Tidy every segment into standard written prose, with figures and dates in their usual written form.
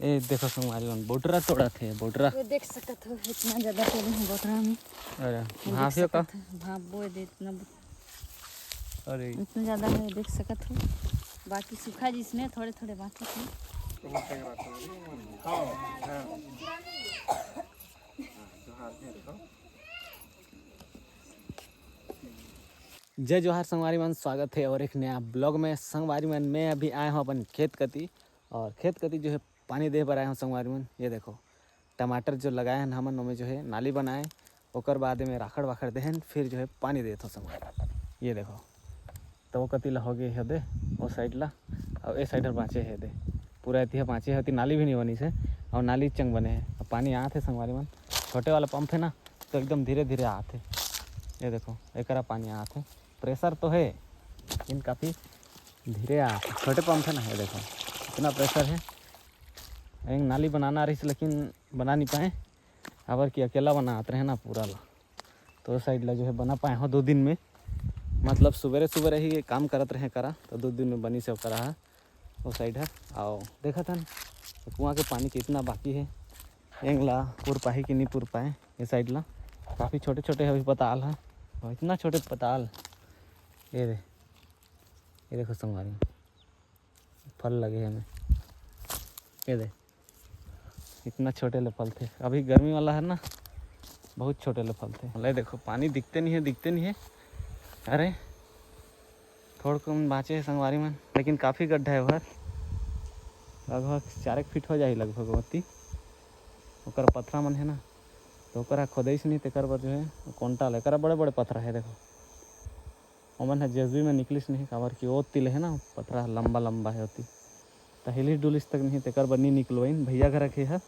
ए देखो संगवारी मन बोटरा तोड़ा थे बोटरा ये देख सकत हो इतना ज्यादा पेड़ है बोटरा में। अरे भाफियो का भाप बोए दे इतना अरे इतना ज्यादा है देख सकत हो। बाकी सूखा जिसने थोड़े थोड़े बाकी थे। जय जोहार संगवारी मन, स्वागत है और एक नया ब्लॉग में। संगवारी मन मैं अभी आया हूँ अपन खेत कती, और खेत कती जो है पानी दे पर आया हूँ संगवारी मन। ये देखो टमाटर जो लगाए हैं हमन उनमें जो है नाली बनाए, ओकर बाद में राखड़ वाखड़ देहन, फिर जो है पानी देते संगवारी। ये देखो तो वो कती ला हो गए है दे वो साइड ला, और ये साइड पाँचे है दे पूरा इतिहा पाँचे है। नाली भी नहीं बनी से और नाली चंग बने हैं, पानी आते संगवारी मन। छोटे वाला पंप है ना तो एकदम धीरे धीरे आते। ये देखो एक पानी आते, प्रेशर तो है लेकिन काफ़ी धीरे आते। छोटे पंप है ना, ये देखो इतना प्रेशर है। एक नाली बनाना रही लेकिन बना नहीं पाए, अबर कि अकेला बनाते रहे ना पूरा ला, तो साइड ला जो है बना पाए हो 2 दिन में। मतलब सुबह सुबह ही काम करत रहे करा तो 2 दिन में बनी से करा है वो साइड है। आओ देखा था तो कुआँ के पानी कितना बाकी है, एंगला पुर पाही कि नहीं पुर पाए। ये साइड ला काफ़ी छोटे छोटे अभी पताल है, और इतना छोटे पताल। ये देखो संगवारी फल लगे हैं हमें, ये दे इतना छोटे ले फल थे। अभी गर्मी वाला है ना, बहुत छोटे ले फल थे। ले देखो पानी दिखते नहीं है। अरे थोड़ा कम बाँचे है संगवारी में, लेकिन काफ़ी गड्ढा है उधर, लगभग 4 फीट हो जाए लगभग होती। ओकर पत्थरा मन है ना तो ओकरा खोदैस नहीं तेकर बर जो है कोंटा लेकर बड़े बड़े पत्थर है। देखो ओमन है जेसबी में निकलिस नहीं, काबर कि वो तिल है ना पत्थरा लंबा लंबा है होती, तो हिलिस डुलिस तक नहीं तेकर बर नहीं निकलवाइन। भैया घर के है,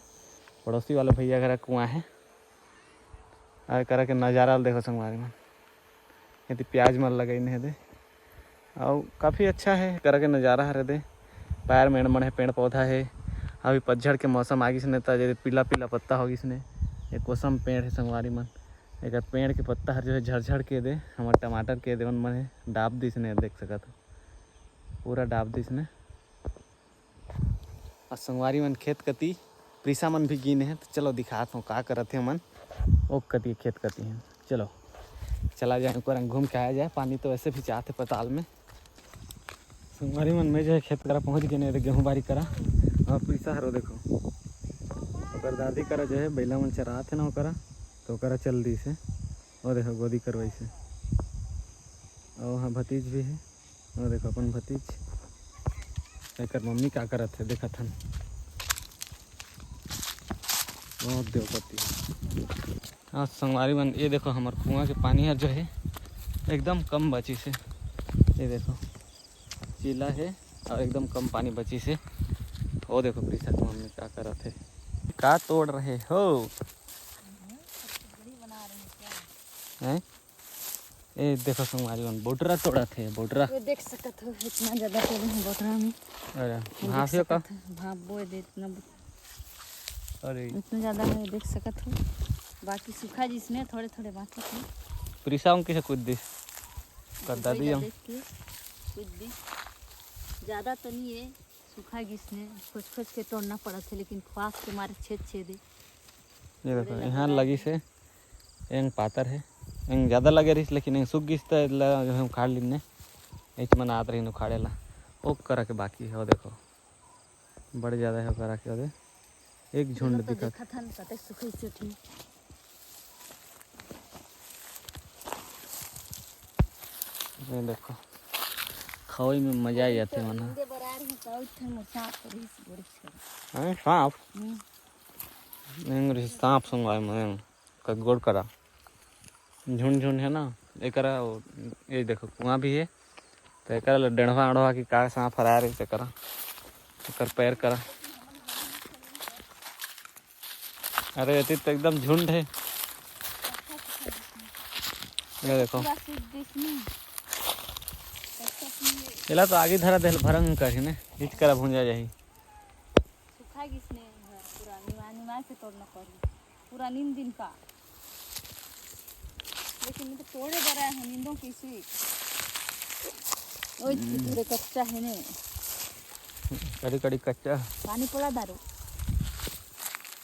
पड़ोसी वाले भैया घर कुआँ है। आए करा के नज़ारा देखो संगवारी में, यदि प्याज मन लगाइन है दे, और काफ़ी अच्छा है करा के नज़ारा है दे। पैर मेड़ मड़ है, पेड़ पौधा है। अभी पतझड़ के मौसम आगिस ने तो जैसे पीला पीला पत्ता होगिस ने। एक कोसम पेड़ है संगवारी मन, एक पेड़ के पत्ता हर जो है झरझर के दे हमारे टमाटर के दे मन है डाब दिस ने, देख सकत पूरा डाब दिस ने। और संगवारी मन खेत कती प्रीसा मन भी गिने हैं, तो चलो दिखाता हूँ का करत है मन। ओ कती खेत कती हैं, चलो चला जाए ऊपर घूम के आया जाए। पानी तो वैसे भी चाहते पताल में। संगवारी मन में जो है खेत करा पहुँच गए नहीं, गेहूँ बारी करा। और प्रीसा हरो देखो ओकर दादी करा जो है बैला मन चरा थे ना ओकरा, तो ओकरा चल दी से वो देखो गोदी करवाई से। और वहाँ भतीज भी है, वो देखो अपन भतीज एक मम्मी क्या करत है देखा थन। बहुत देवपति हाँ संगवारी मन। ये देखो हमारे कुआँ के पानी है जो है एकदम कम बची से। ये देखो चीला है और एकदम कम पानी बची से। वो देखो प्रीसा की मम्मी क्या करत है, का तोड़ रहे हो हैं? ए देखो संगवारी मन बोटरा तोड़ा थे बोटरा। ये देख सकत हो इतना ज्यादा पेड़ है बोटरा में। अरे भाफियो का भाप बोए दे इतना अरे ज्यादा है देख सकत हो। बाकी सूखा जिसने थोड़े थोड़े बाकी थे। प्रीसा उनके से कुछ दिस कर दादी हम कुछ भी ज्यादा तो नहीं है, सूखा जिसने खोज खोज के तोड़ना पड़ा था, लेकिन ख्वास के मारे छेद है। ये देखो यहाँ लगी से एंग पातर है, एंग ज़्यादा लगे रही लेकिन एंग सूख गिस तो जो है उखाड़ लीने एक मन आत रही उखाड़े ला। वो करा के बाकी है वो देखो बड़े ज़्यादा है करा के वो एक झुंड दिखा था कते सूखे से ठीक। ये देखो खाओ में मजा ही आते मना। सांप सांप संगवारी में का गोड़ करा झुंड झुंड है ना एक। ये देखो कुआं भी है तो एक डेढ़वा अड़वा की का सांप हरा रही से करा एक पैर करा। अरे ये तो एकदम झुंड है। ये देखो इला तो आगे धरा देल भरंग कर ने हिच करा भुंजा जाही। सूखा किसने पूरा निमा से तोड़ना पड़ी पूरा नींद दिन का, लेकिन मैं तो तोड़े बरा है नींदों किसी ओए पूरे कच्चा है ने, कड़ी कड़ी कच्चा पानी पड़ा दारू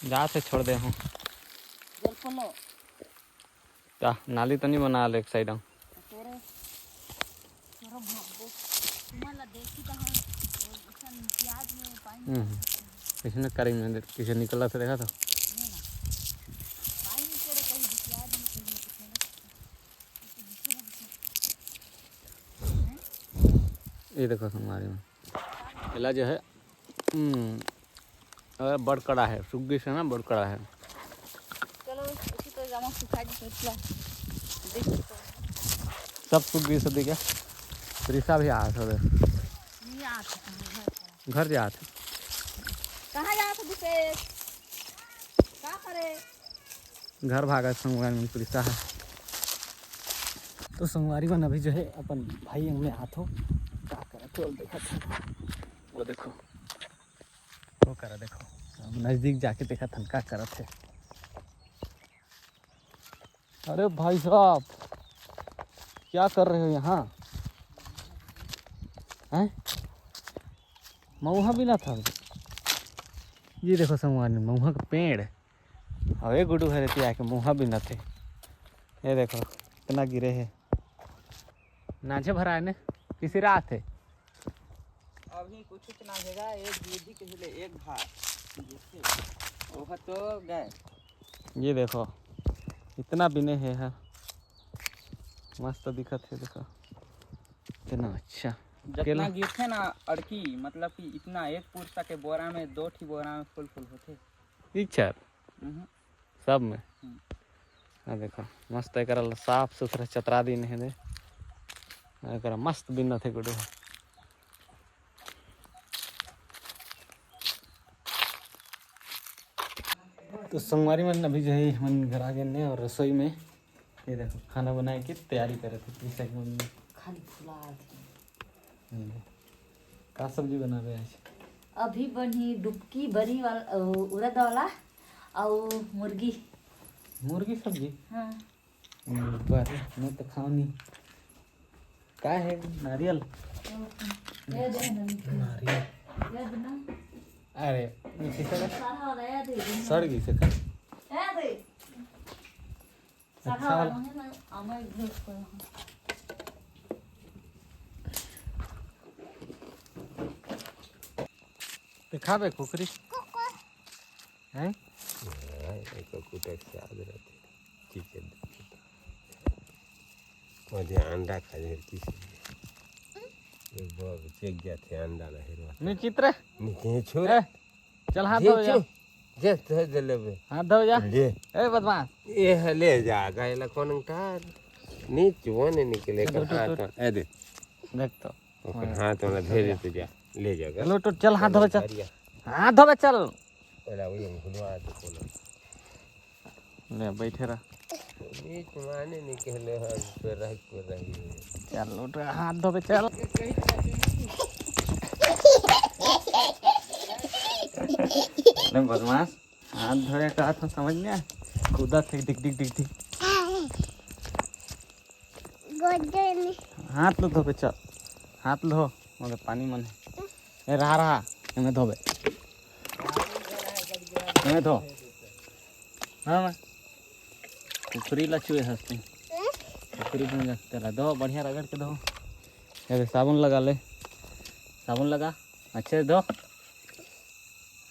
जा से छोड़ दे हूँ जल पलो क्या नाली तो नहीं बना ले एक साइड हूँ तोरे तोरा भागो तुम्हाला देखी तो है ऐसा प्याज में पानी किसी ने करी मैंने किसी निकला था देखा था नहीं ना पानी में तेरे कहीं प्याज में कहीं ये देखो हमारे में इला जो है बड़ कड़ा है सुग्गी से ना बड़ कड़ा है चलो इसी तो जामा सुखा दी सोचला देख सब सुग्गी से दिखे रिसा भी आया था उधर नहीं आता घर जा थे कहाँ जा तो विशेष क्या करे घर भागा संगवारी में रिसा है तो संगवारी में अभी जो है अपन भाई हमें हाथों क्या करा तो देखा था वो देखो वो करा देखो अब नजदीक जाके देखा था क्या करा थे अरे भाई साहब क्या कर रहे हो यहाँ हैं मऊहा भी ना था ये देखो संगवारी में मऊहा का पेड़ और ये गुडू है रहती आके मऊहा भी ना थे ये देखो इतना गिरे है नाचे भरा है ने किसी रात है अभी कुछ ना जगह एक दीदी के लिए एक भार वो तो गए ये देखो इतना बिने है मस्त दिखत है देखो इतना अच्छा जितना गिरते ना अड़की मतलब कि इतना एक पुरसा के बोरा में 2 ठी बोरा में फुल फुल होते इच्छर सब में हाँ देखो मस्त एक साफ सुथरा चतरा दिन है दे एक मस्त बिन थे गुडू तो संगवारी मन अभी जो है हम घर आ गए और रसोई में ये देखो खाना बनाए की तैयारी करे थे तीसरा की मम्मी खाली फुला का सब्जी बना रहे आज अभी बनी डुबकी बरी वाला उड़द वाला और मुर्गी मुर्गी सब्जी हाँ पर मैं तो खाऊं नहीं का है नारियल ये दे नारियल ये दे ना अरे नीचे से सारा वाला ये दे सड़ गई से का ये दे सारा अच्छा वाला है ना आमा भेज को तो खाबे कुकरी हैं अंडा खा चेक जाते अंडा नहीं चित्र नहीं छोड़ चल हाथ धो जा जे धो लेबे हाथ धो जा ले ए बदमाश ये ले जा गायला कोन टार नीच वने निकले कर हाथ ए दे देख तो ओकर हाथ में धीरे से जा ले जा चलो तो चल हाथ धो चल हाथ धो चल पहला वही हुलवा दे कोन ले बैठे रह नीच माने निकले हाथ पे रही चल उठ हाथ धो चल नहीं बदमाश हाथ धोए का हाथ समझ नहीं आया कूदा थे डिग डिग डिग डिग हाथ लो धोबे चल हाथ लो मतलब पानी मन है रहा हमें धोबे हमें धो हाँ मैं कुकरी लचुए हंसते कुकरी बन जाते ला धो बढ़िया रगड़ के धो अरे साबुन लगा ले साबुन लगा अच्छे से धो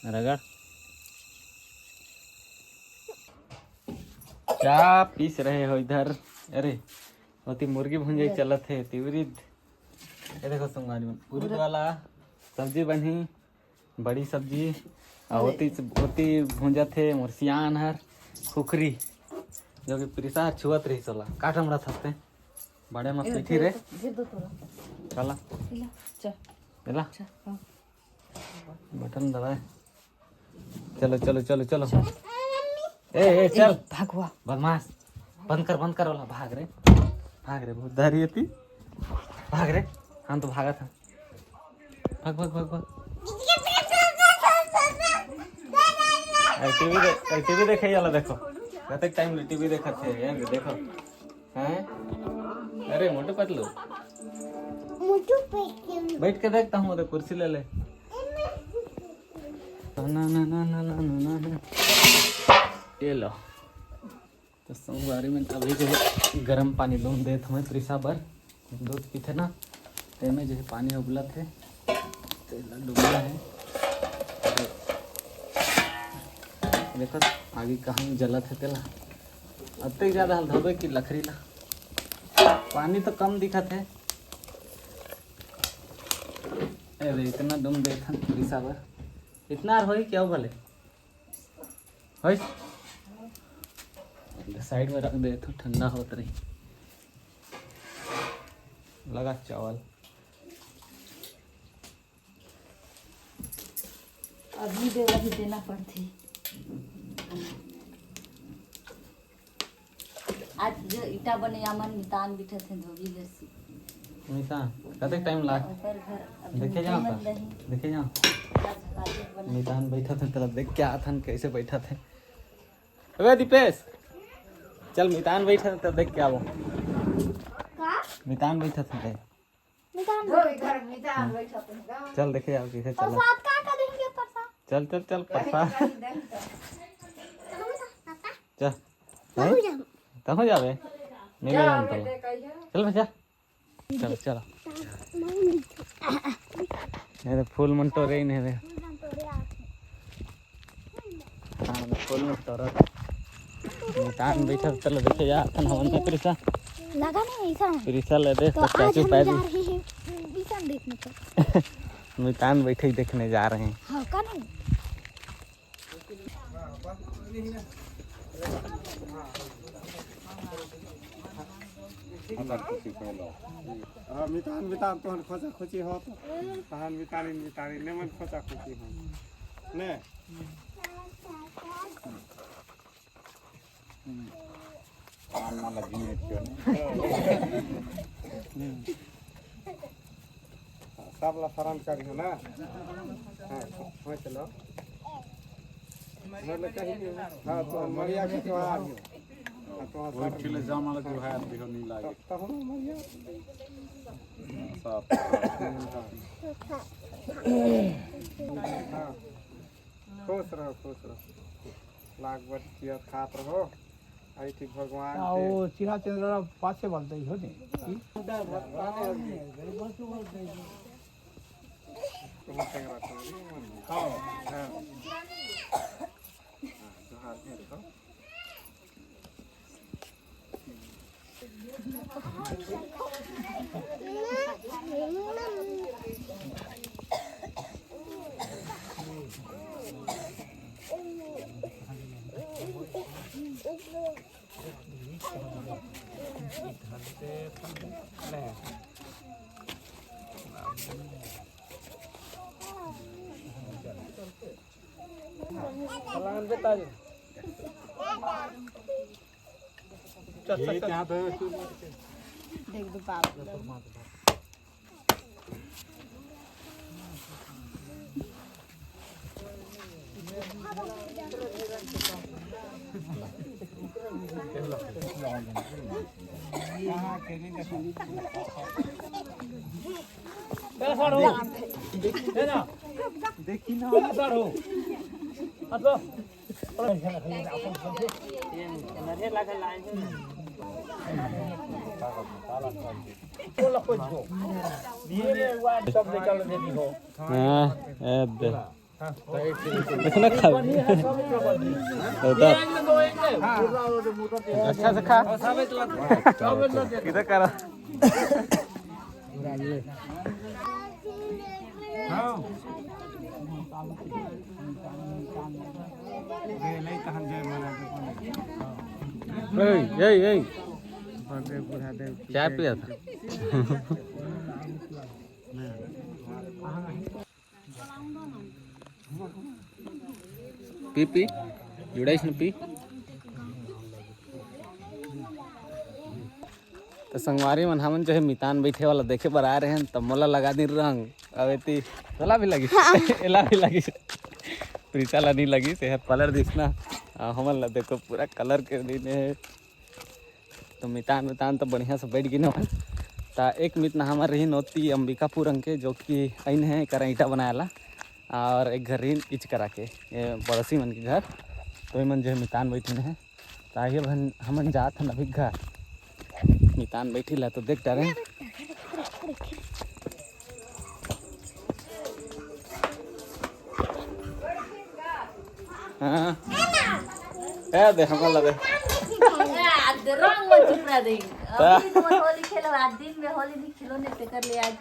रगड़ क्या पीस रहे हो इधर अरे होती मुर्गी भुंजाई चलत है तिवरिद ये देखो संगवारी में उड़द वाला सब्जी बनी बड़ी सब्जी और होती भुंजा थे मुरसियान हर खुखरी जो कि प्रिसा छुअत रही चला काट हमरा थसते बड़े मत पीठी रे दे दो थोड़ा चला इला चल चला अच्छा बटन दबाए चलो चलो चलो चलो ए चल भागवा बदमाश बंद कर वाला भाग रे बहुत डरी थी भाग रे हम तो भागा था भाग भाग भाग भाग टीवी देखे वाला देखो कते टाइम टीवी देखा थे यार देखो हैं अरे मोटू पतलू बैठ के देखता हूँ कुर्सी ले ले ना ना ना ना ना ना ना ये लो। तो संगवारी में अभी जो है गर्म पानी दूध देत हमें त्रिसा बर दूध पीते ना ते में जो है पानी उबलत है तेला डूबना है। देखो आगे कहाँ जलत है तेला अत्ते ज़्यादा हल धोबे कि लकड़ी ला पानी तो कम दिखत है। अरे इतना डूम देत हन त्रिसा बर इतना होई क्या भले होई साइड में रख दे तो ठंडा होत रही। लगा चावल अभी दे वही देना पड़ती। आज जो ईटा बने यामन मितान बिठे थे धोबी जैसी मिता कते टाइम लाग ऊपर घर अभी देखे जाओ मन का रही देखे जाओ मितान बैठा थे तेरा देख क्या था कैसे बैठा थे। अबे दीपेश चल मितान बैठा था देख क्या वो मितान बैठा था देख चल देखे जाओ कैसे चला चल चल चल प्रसाद चल नहीं कहाँ जावे नहीं ले जाऊँ चल बच्चा चल चलो मेरे फूल मन तो रही नहीं रे हाँ फूल मन तो रहा मितान बैठा चलो देखे जा अपन हवन में प्रिसा लगा नहीं ऐसा प्रिसा ले दे तो आज चाचू हम पैर जा रहे हैं मितान देखने पर। मितान बैठे ही देखने जा रहे हैं। हाँ का नहीं मितान मितान तोहन खोजा खोजी हो तो तहन मितानी मितानी ने मन खोजा खोजी हो ने आन माला जीने क्यों सब ला फराम करी हो ना हां हो चलो मतलब कहीं हां तो मरिया के तो आ गयो तो वो ठिले जामाला जो है देखो नहीं लागे तब हम मरिया साफ खुश रहो लाख बट किया खात रहो आई ठीक भगवान आओ चिरा चंद्रा पाछे बोलते ही हो ने हां हां देख दो पाप देखी ना सरो असो नरे लगा लाइन है बोला कुछ हो ये वाट सब निकाल दे दी हो हाँ अब देखना खा अच्छा से खा किधर करा हां दे नहीं तहन जय माला ए बड़े बुढ़ा देव चाय पिया था पी जुड़ाइस न पी तो संगवारी मन हमन जो है मितान बैठे वाला देखे बर आ रहे हैं तब मोला लगा दी रंग अब एती तला भी लगी एला भी लगी प्रीता ला नहीं लगी सेहत कलर दिखना हमन ला देखो पूरा कलर के दिन है तो मितान तो बढ़िया से बैठ गई न ता एक मित ना हमारे रही नोती अंबिकापुर अंग के जो कि अन है कर ईटा बनाया और एक घर इन इच करा के ये पड़ोसी मन के घर, तो मन जो है मितान बैठी है। तो आइए हमन जात हन अभी घर, मितान बैठी ला तो देख रहे। हाँ ए दे हमन ला दे रंग मत चिपरा दे। अभी तो होली खेलो, आज दिन में होली नहीं खेलो ने टेकर ले आज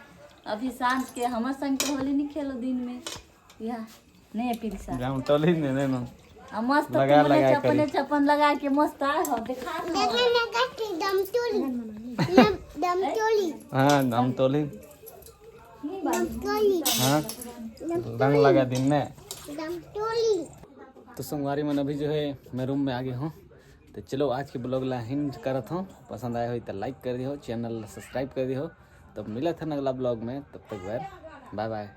अभी सांझ के हमर संग के होली नहीं खेलो दिन में या नहीं पिरसा जाऊं टोली ने न आ मस्त लगा अपने करी। चपन लगा के मस्त आए हो देखा दम टोली हाँ हम टोली हाँ रंग लगा दिन में। तो संगवारी मन अभी जो है मैं रूम में आ गया हूँ। तो चलो आज के ब्लॉग ला हिंज करत हूँ, पसंद आया हो तो लाइक कर दियो, चैनल सब्सक्राइब कर दियो। तब मिलत है अगला ब्लॉग में, तब तक बाय बाय।